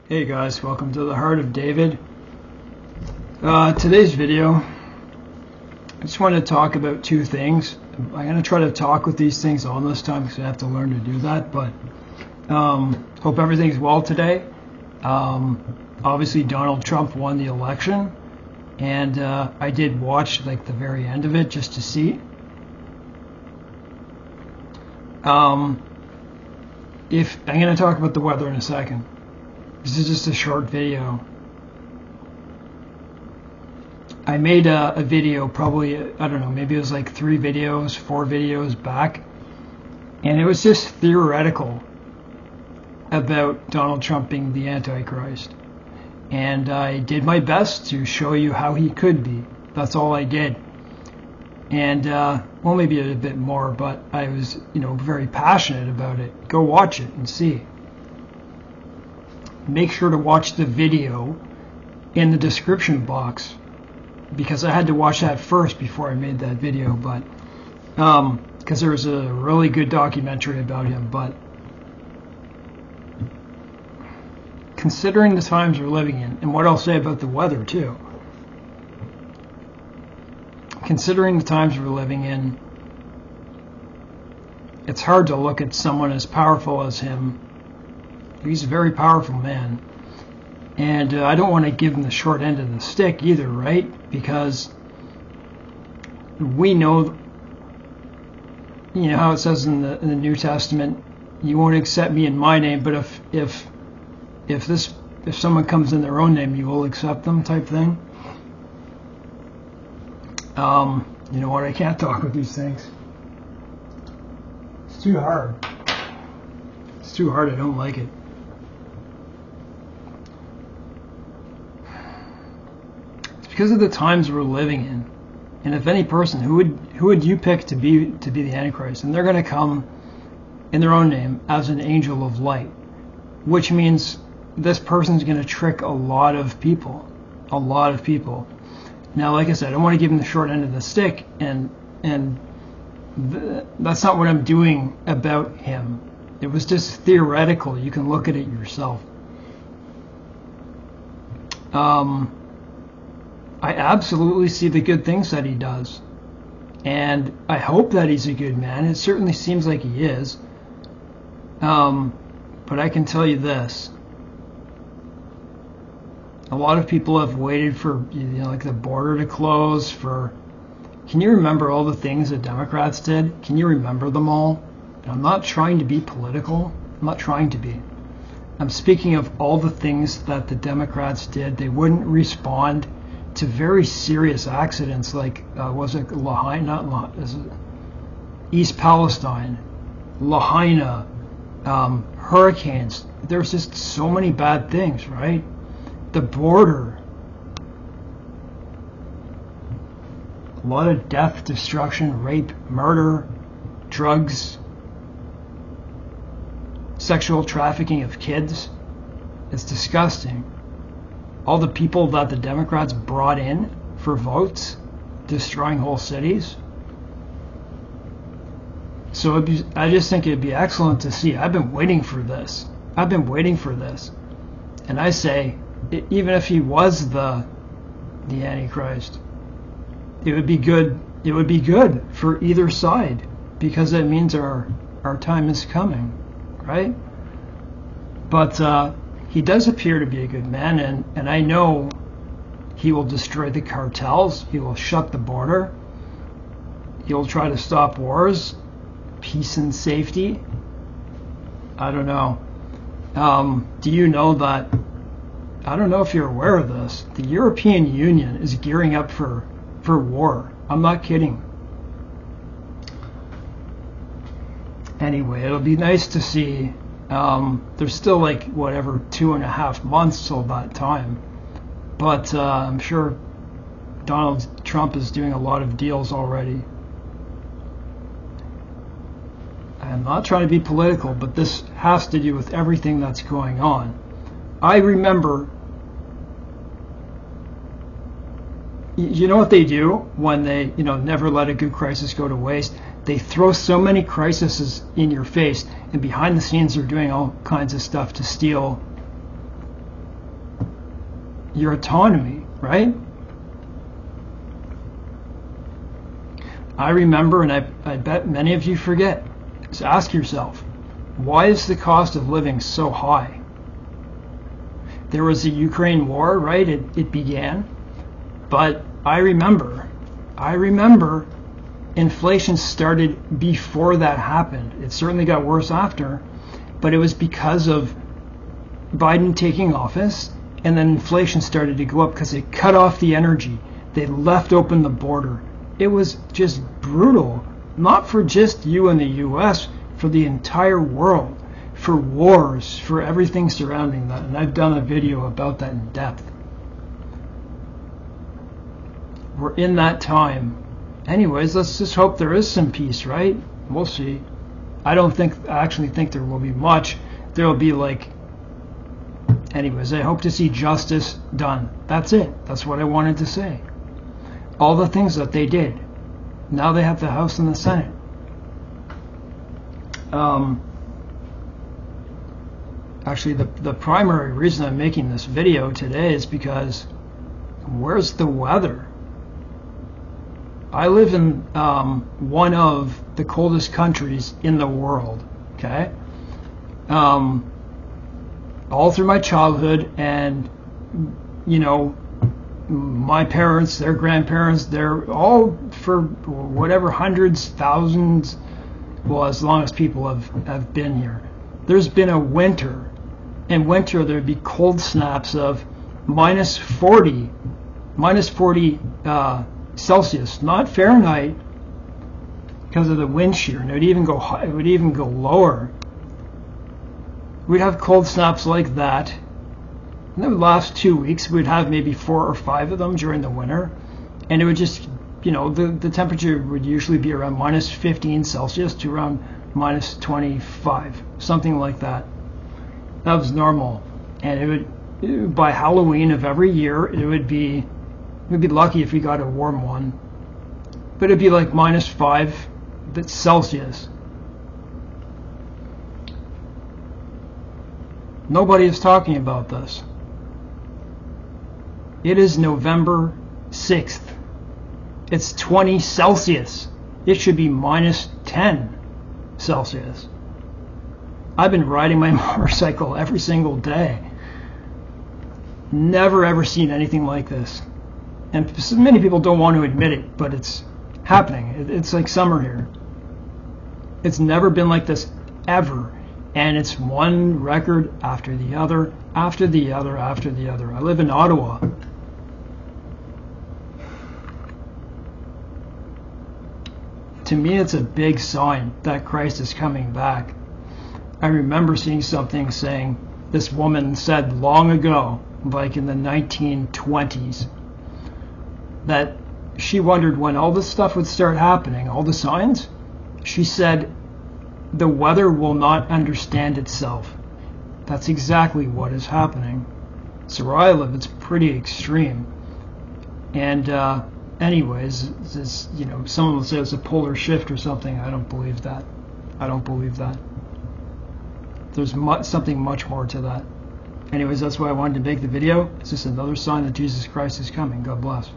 Hey guys, welcome to the Heart of David. Today's video, I just want to talk about two things. I'm going to try to talk with these things on this time because I have to learn to do that, but hope everything's well today. Obviously Donald Trump won the election, and I did watch like the very end of it just to see. If I'm going to talk about the weather in a second. This is just a short video. I made a video probably, I don't know, maybe it was like 4 videos back, and it was just theoretical about Donald Trump being the Antichrist. And I did my best to show you how he could be. That's all I did. And, well, maybe a bit more, but I was, very passionate about it. Go watch it and see. Make sure to watch the video in the description box, because I had to watch that first before I made that video, but because there was a really good documentary about him. But considering the times we're living in, and what I'll say about the weather too, considering the times we're living in, it's hard to look at someone as powerful as him. He's a very powerful man, and I don't want to give him the short end of the stick either, right? Because we know, how it says in the New Testament, you won't accept me in my name, but if someone comes in their own name, you will accept them, type thing. You know what? I can't talk with these things. It's too hard. It's too hard. I don't like it. Because of the times we're living in, and if any person, who would you pick to be the Antichrist? And they're going to come in their own name as an angel of light, which means this person's going to trick a lot of people. Now, like I said, I don't want to give him the short end of the stick, and that's not what I'm doing about him. It was just theoretical. You can look at it yourself. I absolutely see the good things that he does, and I hope that he's a good man. It certainly seems like he is, but I can tell you this: a lot of people have waited for like the border to close. Can you remember all the things the Democrats did? Can you remember them all? And I'm not trying to be political. I'm not trying to be. I'm speaking of all the things that the Democrats did. They wouldn't respond to very serious accidents, like was it Lahaina? East Palestine, Lahaina, hurricanes. There's just so many bad things, right? The border, a lot of death, destruction, rape, murder, drugs, sexual trafficking of kids. It's disgusting. All the people that the Democrats brought in for votes, destroying whole cities. So I just think it'd be excellent to see. I've been waiting for this. And I say, even if he was the Antichrist, it would be good. It would be good for either side, because that means our time is coming, right? But he does appear to be a good man, and I know he will destroy the cartels. He will shut the border. He'll try to stop wars, peace and safety. I don't know. Do you know that? I don't know if you're aware of this. The European Union is gearing up for war. I'm not kidding. Anyway, it'll be nice to see. There's still 2.5 months till that time, but I'm sure Donald Trump is doing a lot of deals already. I'm not trying to be political, but this has to do with everything that's going on. I remember, you know what they do when they, never let a good crisis go to waste? They throw so many crises in your face, and behind the scenes they're doing all kinds of stuff to steal your autonomy, right? I remember, and I bet many of you forget, so ask yourself, why is the cost of living so high? There was the Ukraine war, right? It began. But I remember inflation started before that happened. It certainly got worse after, but it was because of Biden taking office, and then inflation started to go up because they cut off the energy. They left open the border. It was just brutal, not for just you in the US, for the entire world, for wars, for everything surrounding that. And I've done a video about that in depth. We're in that time. Anyways, let's just hope there is some peace, right? We'll see. I actually think there will be much. There will be anyways, I hope to see justice done. That's it. That's what I wanted to say. All the things that they did. Now they have the House and the Senate. Actually, the primary reason I'm making this video today is because where's the weather? I live in one of the coldest countries in the world, okay? All through my childhood, and, you know, my parents, their grandparents, they're all for whatever hundreds, thousands, well, as long as people have been here. There's been a winter. In winter, there'd be cold snaps of minus 40 Celsius, not Fahrenheit, because of the wind shear. And it would even go high, it would even go lower. We'd have cold snaps like that. And that would last 2 weeks. We'd have maybe 4 or 5 of them during the winter. And it would just, you know, the temperature would usually be around minus 15 Celsius to around minus 25, something like that. That was normal. And it would, by Halloween of every year, we'd be lucky if we got a warm one. But it'd be like minus 5 Celsius. Nobody is talking about this. It is November 6th. It's 20 Celsius. It should be minus 10 Celsius. I've been riding my motorcycle every single day. Never ever seen anything like this. And many people don't want to admit it, but it's happening. It's like summer here. It's never been like this ever. And it's one record after the other, after the other, after the other. I live in Ottawa. To me, it's a big sign that Christ is coming back. I remember seeing something saying, this woman said long ago, like in the 1920s, that she wondered when all this stuff would start happening, all the signs. She said, the weather will not understand itself. That's exactly what is happening. So where I live, it's pretty extreme. And anyways, this, you know, someone will say it's a polar shift or something. I don't believe that. I don't believe that. There's something much more to that. Anyways, that's why I wanted to make the video. It's just another sign that Jesus Christ is coming. God bless.